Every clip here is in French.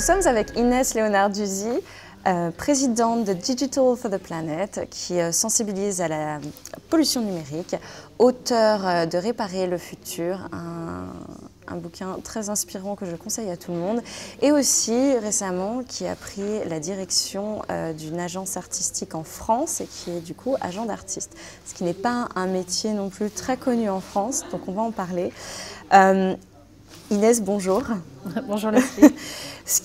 Nous sommes avec Inès Leonarduzzi, présidente de Digital for the Planet, qui sensibilise à la pollution numérique, auteure de Réparer le futur, un bouquin très inspirant que je conseille à tout le monde, et aussi récemment qui a pris la direction d'une agence artistique en France et qui est du coup agent d'artiste, ce qui n'est pas un métier non plus très connu en France, donc on va en parler. Inès, bonjour. Bonjour Leslie. Ce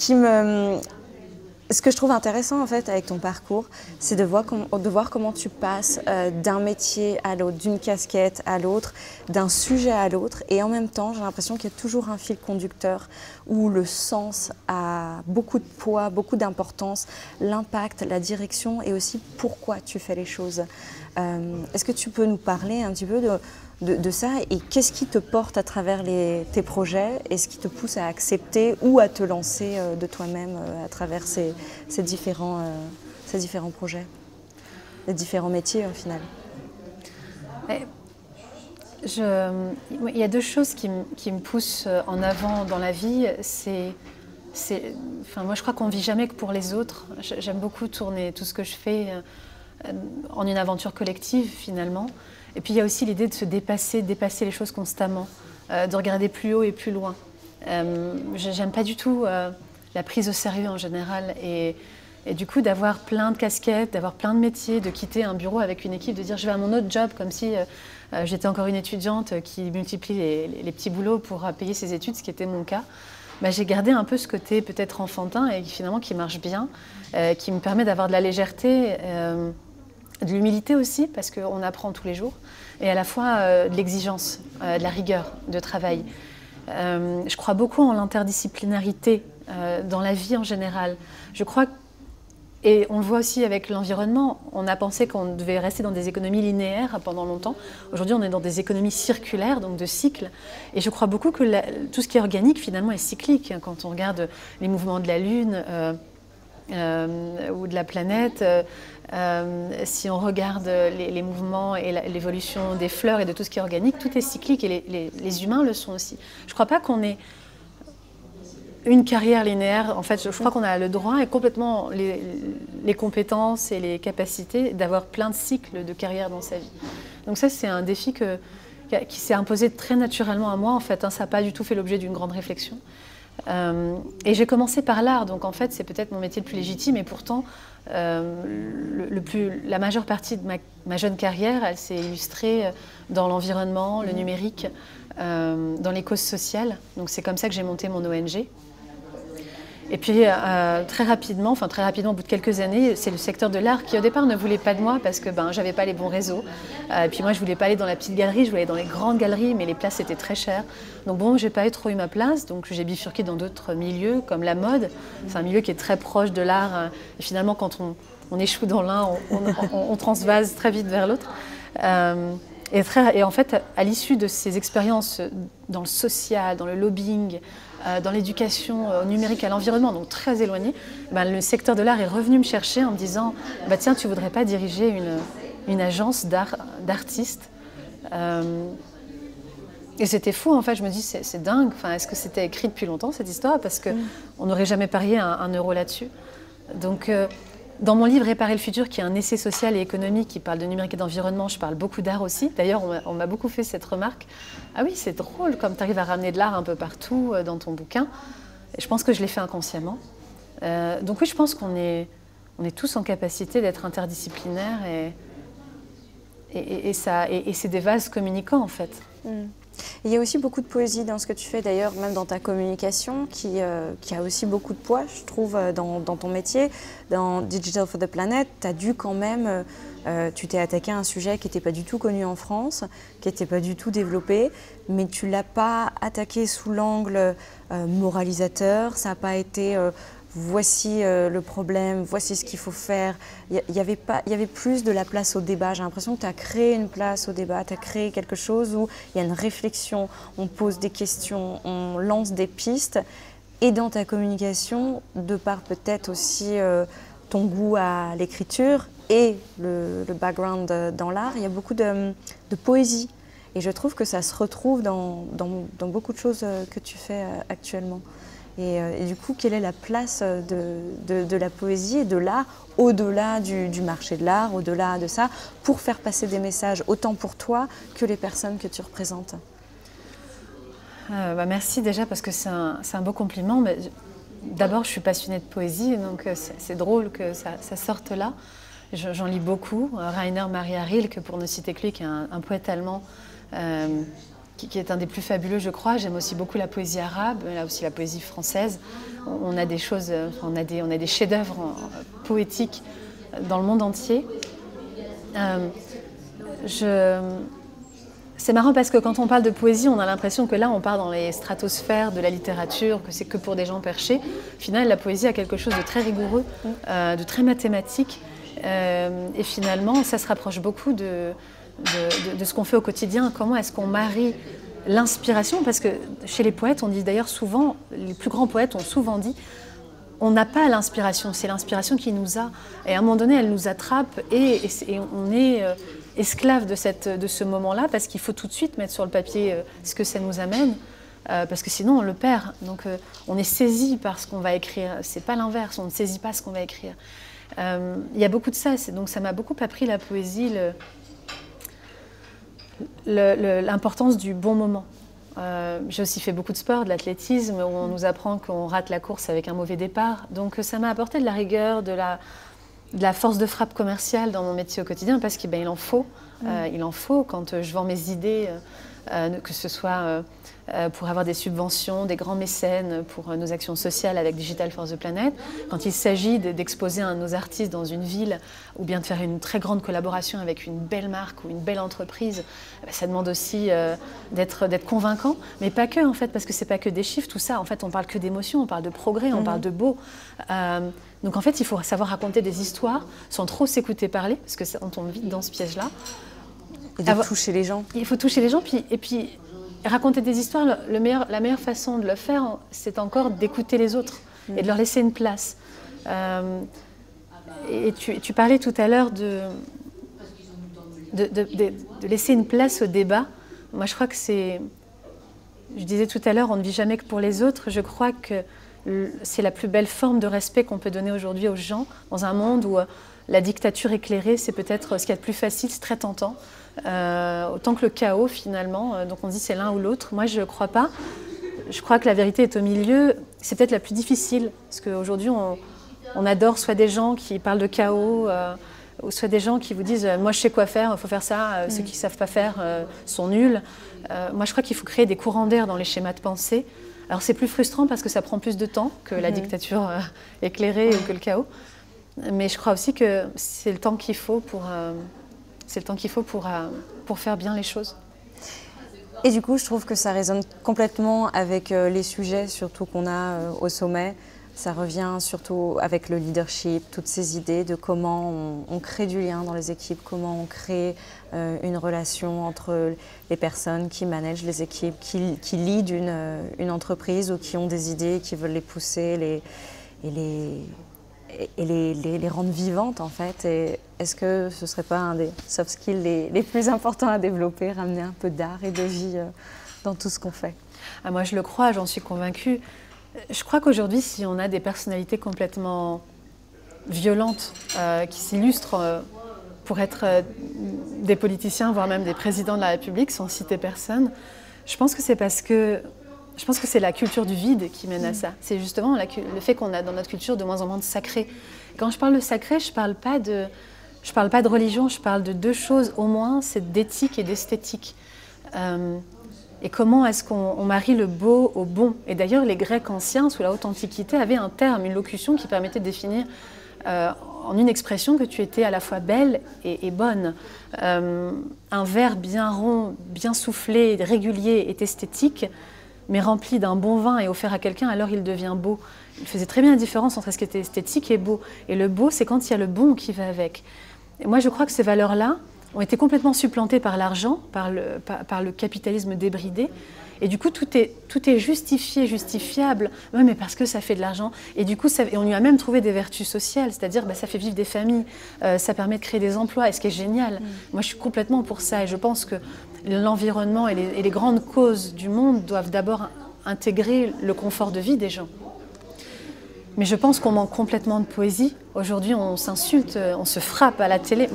que je trouve intéressant en fait avec ton parcours, c'est de voir comment tu passes d'un métier à l'autre, d'une casquette à l'autre, d'un sujet à l'autre, et en même temps j'ai l'impression qu'il y a toujours un fil conducteur où le sens a beaucoup de poids, beaucoup d'importance, l'impact, la direction et aussi pourquoi tu fais les choses. Est-ce que tu peux nous parler un petit peu de ça et qu'est-ce qui te porte à travers tes projets et ce qui te pousse à accepter ou à te lancer de toi-même à travers ces différents projets, les différents métiers au final? Il y a deux choses qui me poussent en avant dans la vie. Moi je crois qu'on ne vit jamais que pour les autres. J'aime beaucoup tourner tout ce que je fais en une aventure collective finalement. Et puis il y a aussi l'idée de se dépasser les choses constamment, de regarder plus haut et plus loin. J'aime pas du tout la prise au sérieux en général et du coup d'avoir plein de casquettes, d'avoir plein de métiers, de quitter un bureau avec une équipe, de dire je vais à mon autre job comme si j'étais encore une étudiante qui multiplie les petits boulots pour payer ses études, ce qui était mon cas. J'ai gardé un peu ce côté peut-être enfantin et finalement qui marche bien, qui me permet d'avoir de la légèreté, de l'humilité aussi, parce qu'on apprend tous les jours, et à la fois de l'exigence, de la rigueur de travail. Je crois beaucoup en l'interdisciplinarité dans la vie en général. Je crois, et on le voit aussi avec l'environnement, on a pensé qu'on devait rester dans des économies linéaires pendant longtemps. Aujourd'hui, on est dans des économies circulaires, donc de cycles. Et je crois beaucoup que tout ce qui est organique, finalement, est cyclique. Quand on regarde les mouvements de la Lune ou de la planète, si on regarde les mouvements et l'évolution des fleurs et de tout ce qui est organique, tout est cyclique et les humains le sont aussi. Je ne crois pas qu'on ait une carrière linéaire. En fait, je crois qu'on a le droit et complètement les compétences et les capacités d'avoir plein de cycles de carrière dans sa vie. Donc ça, c'est un défi qui s'est imposé très naturellement à moi. En fait, ça n'a pas du tout fait l'objet d'une grande réflexion. Et j'ai commencé par l'art, donc en fait c'est peut-être mon métier le plus légitime et pourtant la majeure partie de ma jeune carrière, elle s'est illustrée dans l'environnement, le numérique, dans les causes sociales. Donc c'est comme ça que j'ai monté mon ONG. Et puis très rapidement, au bout de quelques années, c'est le secteur de l'art qui au départ ne voulait pas de moi parce que j'avais pas les bons réseaux. Et puis moi je voulais pas aller dans la petite galerie, je voulais aller dans les grandes galeries, mais les places étaient très chères. Donc bon, j'ai pas trop eu ma place, donc j'ai bifurqué dans d'autres milieux comme la mode. C'est un milieu qui est très proche de l'art. Et finalement, quand on échoue dans l'un, on transvase très vite vers l'autre. Et en fait, à l'issue de ces expériences dans le social, dans le lobbying, dans l'éducation au numérique, à l'environnement, donc très éloigné, le secteur de l'art est revenu me chercher en me disant tiens, tu ne voudrais pas diriger une agence d'artistes Et c'était fou, en fait, je me dis c'est dingue, est-ce que c'était écrit depuis longtemps cette histoire, parce qu'on n'aurait jamais parié un euro là-dessus. Donc dans mon livre Réparer le futur, qui est un essai social et économique qui parle de numérique et d'environnement, je parle beaucoup d'art aussi. D'ailleurs, on m'a beaucoup fait cette remarque. Ah oui, c'est drôle, comme tu arrives à ramener de l'art un peu partout dans ton bouquin. Et je pense que je l'ai fait inconsciemment. Donc oui, je pense qu'on est tous en capacité d'être interdisciplinaires et c'est des vases communicants, en fait. Il y a aussi beaucoup de poésie dans ce que tu fais, d'ailleurs, même dans ta communication, qui a aussi beaucoup de poids, je trouve, dans ton métier. Dans Digital for the Planet, tu as dû quand même, tu t'es attaqué à un sujet qui n'était pas du tout connu en France, qui n'était pas du tout développé, mais tu ne l'as pas attaqué sous l'angle moralisateur, ça n'a pas été voici le problème, voici ce qu'il faut faire. Il y avait plus de la place au débat. J'ai l'impression que tu as créé une place au débat, tu as créé quelque chose où il y a une réflexion, on pose des questions, on lance des pistes. Et dans ta communication, de par peut-être aussi ton goût à l'écriture et le background dans l'art, il y a beaucoup de poésie. Et je trouve que ça se retrouve dans beaucoup de choses que tu fais actuellement. Et du coup, quelle est la place de la poésie et de l'art au-delà du marché de l'art, au-delà de ça, pour faire passer des messages autant pour toi que les personnes que tu représentes? Merci déjà parce que c'est un beau compliment. Mais d'abord, je suis passionnée de poésie, donc c'est drôle que ça sorte là. J'en lis beaucoup. Rainer Maria Rilke, pour ne citer que lui, qui est un poète allemand, qui est un des plus fabuleux, je crois. J'aime aussi beaucoup la poésie arabe, là aussi la poésie française. On a des choses, on a des chefs-d'œuvre poétiques dans le monde entier. C'est marrant parce que quand on parle de poésie, on a l'impression que là, on part dans les stratosphères de la littérature, que c'est que pour des gens perchés. Au final, la poésie a quelque chose de très rigoureux, de très mathématique. Et finalement, ça se rapproche beaucoup de ce qu'on fait au quotidien. Comment est-ce qu'on marie l'inspiration? Parce que chez les poètes, on dit d'ailleurs souvent, les plus grands poètes ont souvent dit, on n'a pas l'inspiration, c'est l'inspiration qui nous a. Et à un moment donné, elle nous attrape et on est esclave de ce moment-là parce qu'il faut tout de suite mettre sur le papier ce que ça nous amène. Parce que sinon on le perd. Donc on est saisi par ce qu'on va écrire. C'est pas l'inverse, on ne saisit pas ce qu'on va écrire. Il y a beaucoup de ça, donc ça m'a beaucoup appris la poésie, l'importance du bon moment. J'ai aussi fait beaucoup de sport, de l'athlétisme, où on nous apprend qu'on rate la course avec un mauvais départ. Donc ça m'a apporté de la rigueur, de la force de frappe commerciale dans mon métier au quotidien, parce qu'il il en faut. Il en faut quand je vends mes idées, que ce soit pour avoir des subventions, des grands mécènes pour nos actions sociales avec Digital for the Planet. Quand il s'agit d'exposer nos artistes dans une ville ou bien de faire une très grande collaboration avec une belle marque ou une belle entreprise, ça demande aussi d'être convaincant, mais pas que en fait, parce que c'est pas que des chiffres, tout ça. En fait, on parle que d'émotions, on parle de progrès, on parle de beau. Donc en fait, il faut savoir raconter des histoires sans trop s'écouter parler, parce que on tombe vite dans ce piège-là. Et de toucher les gens. Il faut toucher les gens, et puis raconter des histoires, la meilleure façon de le faire, c'est encore d'écouter les autres et de leur laisser une place. Et tu parlais tout à l'heure de laisser une place au débat. Moi, je crois que je disais tout à l'heure, on ne vit jamais que pour les autres. Je crois que c'est la plus belle forme de respect qu'on peut donner aujourd'hui aux gens, dans un monde où la dictature éclairée, c'est peut-être ce qu'il y a de plus facile, c'est très tentant. Autant que le chaos finalement, donc on dit c'est l'un ou l'autre. Moi je ne crois pas, je crois que la vérité est au milieu, c'est peut-être la plus difficile, parce qu'aujourd'hui on adore soit des gens qui parlent de chaos, ou soit des gens qui vous disent moi je sais quoi faire, il faut faire ça, ceux qui ne savent pas faire sont nuls. Moi je crois qu'il faut créer des courants d'air dans les schémas de pensée. Alors c'est plus frustrant parce que ça prend plus de temps que la dictature éclairée ou que le chaos, mais je crois aussi que c'est le temps qu'il faut pour faire bien les choses. Et du coup, je trouve que ça résonne complètement avec les sujets, surtout qu'on a au sommet. Ça revient surtout avec le leadership, toutes ces idées de comment on crée du lien dans les équipes, comment on crée une relation entre les personnes qui managent les équipes, qui lead une entreprise ou qui ont des idées, qui veulent les pousser et les rendre vivantes en fait. Et est-ce que ce ne serait pas un des soft skills les plus importants à développer, ramener un peu d'art et de vie dans tout ce qu'on fait? Moi je le crois, j'en suis convaincue. Je crois qu'aujourd'hui, si on a des personnalités complètement violentes qui s'illustrent pour être des politiciens, voire même des présidents de la République, sans citer personne, je pense que c'est parce que c'est la culture du vide qui mène à ça. C'est justement le fait qu'on a dans notre culture de moins en moins de sacré. Quand je parle de sacré, je ne parle pas de religion, je parle de deux choses au moins, c'est d'éthique et d'esthétique. Et comment est-ce qu'on marie le beau au bon? Et d'ailleurs, les Grecs anciens, sous la haute antiquité, avaient un terme, une locution qui permettait de définir en une expression que tu étais à la fois belle et bonne. Un verre bien rond, bien soufflé, régulier est esthétique, mais rempli d'un bon vin et offert à quelqu'un, alors il devient beau. Il faisait très bien la différence entre ce qui était esthétique et beau. Et le beau, c'est quand il y a le bon qui va avec. Et moi, je crois que ces valeurs-là ont été complètement supplantées par l'argent, par le capitalisme débridé. Et du coup, tout est justifié, justifiable. Oui, mais parce que ça fait de l'argent. Et du coup, on lui a même trouvé des vertus sociales, c'est-à-dire ça fait vivre des familles, ça permet de créer des emplois, et ce qui est génial. Moi, je suis complètement pour ça. Et je pense que l'environnement et les grandes causes du monde doivent d'abord intégrer le confort de vie des gens. Mais je pense qu'on manque complètement de poésie. Aujourd'hui, on s'insulte, on se frappe à la télé.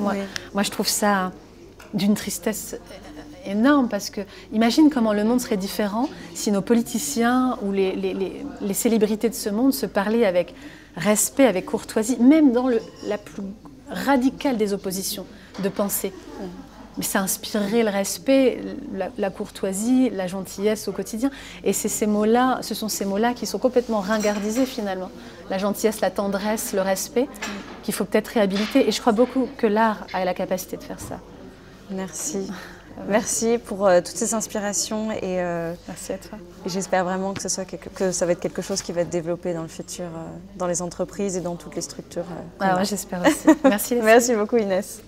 Moi, je trouve ça d'une tristesse énorme parce que imagine comment le monde serait différent si nos politiciens ou les célébrités de ce monde se parlaient avec respect, avec courtoisie, même dans la plus radicale des oppositions de pensée. Mais ça inspirerait le respect, la courtoisie, la gentillesse au quotidien. Et c'est ces mots-là, ce sont ces mots-là qui sont complètement ringardisés finalement. La gentillesse, la tendresse, le respect, qu'il faut peut-être réhabiliter. Et je crois beaucoup que l'art a la capacité de faire ça. Merci. Merci pour toutes ces inspirations et merci à toi. Et j'espère vraiment que ça va être quelque chose qui va être développé dans le futur, dans les entreprises et dans toutes les structures. J'espère aussi. Merci. Merci beaucoup Inès.